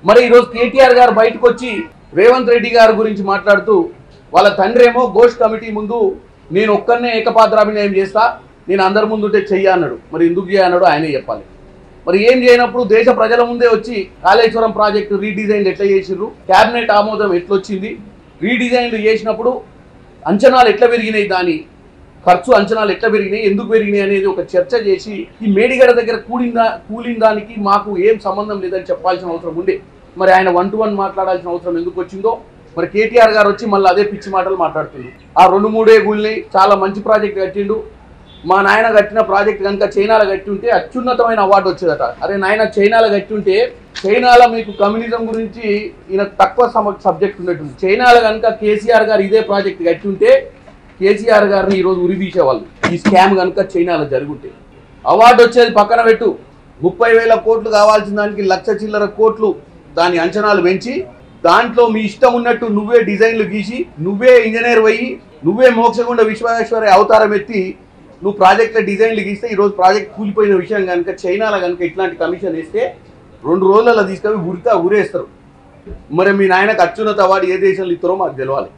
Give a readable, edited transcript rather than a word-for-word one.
మరి ఈరోజు కేటీఆర్ గారు బయటకు వచ్చి రేవంత్ రెడ్డి గారి గురించి మాట్లాడుతూ వాళ్ళ తండ్రి ఏమో ఘోష్ కమిటీ ముందు నేను ఒక్కనే ఏకపాత్రాభినయం చేస్తా, నేను అందరి ముందుంటే చెయ్యి అన్నాడు. మరి ఎందుకు చేయన్నాడు ఆయనే చెప్పాలి. మరి ఏం చేయనప్పుడు దేశ ప్రజల ముందే వచ్చి కాళేశ్వరం ప్రాజెక్టు రీడిజైన్ ఎట్లా చేసిర్రు, క్యాబినెట్ ఆమోదం ఎట్లొచ్చింది, రీడిజైన్లు చేసినప్పుడు అంచనాలు ఎట్లా పెరిగినాయి, దాని ఖర్చు అంచనాలు ఎట్లా పెరిగినాయి, ఎందుకు పెరిగినాయి అనేది ఒక చర్చ చేసి ఈ మేడిగడ దగ్గర కూలిన దానికి మాకు ఏం సంబంధం లేదని చెప్పాల్సిన అవసరం ఉండే. మరి ఆయన 1-to-1 మాట్లాడాల్సిన అవసరం ఎందుకు వచ్చిందో. మరి కేటీఆర్ గారు వచ్చి మళ్ళీ అదే పిచ్చి మాటలు మాట్లాడుతుంది. ఆ 2-3 గుళ్ళని చాలా మంచి ప్రాజెక్ట్ కట్టిండు, మా నాయన కట్టిన ప్రాజెక్ట్ కనుక చైనాలో కట్టి ఉంటే అత్యున్నతమైన అవార్డు వచ్చేదట. అరే నాయన చైనాలో కట్టి ఉంటే, చైనాలో మీకు కమ్యూనిజం గురించి ఈయన తక్కువ సబ్జెక్ట్ ఉన్నట్టుంది. చైనాలో కనుక కేసీఆర్ గారు ఇదే ప్రాజెక్ట్ కట్టి ఉంటే కేసీఆర్ గారిని ఈరోజు ఉరి తీసేవాళ్ళు. ఈ స్కామ్ కనుక చైనాలో జరుగుంటే అవార్డు వచ్చేది పక్కన పెట్టు, 30,000 కోట్లు కావాల్సిన దానికి 1,00,000 చిల్లర కోట్లు దాని అంచనాలు పెంచి దాంట్లో మీ ఇష్టం ఉన్నట్టు నువ్వే డిజైన్లు గీసి, నువ్వే ఇంజనీర్ అయ్యి, నువ్వే మోక్షగుండ విశ్వేశ్వరయ్య అవతారం ఎత్తి నువ్వు ప్రాజెక్టుల డిజైన్లు గీస్తే ఈరోజు ప్రాజెక్ట్ కూలిపోయిన విషయం కనుక చైనాలో కనుక ఇట్లాంటి కమిషన్ వేస్తే 2 రోజులలో తీసుకొని ఊరేస్తారు. మరి మీ నాయనకు అత్యున్నత అవార్డు ఏ దేశంలో ఇస్తారో మాకు తెలవాలి.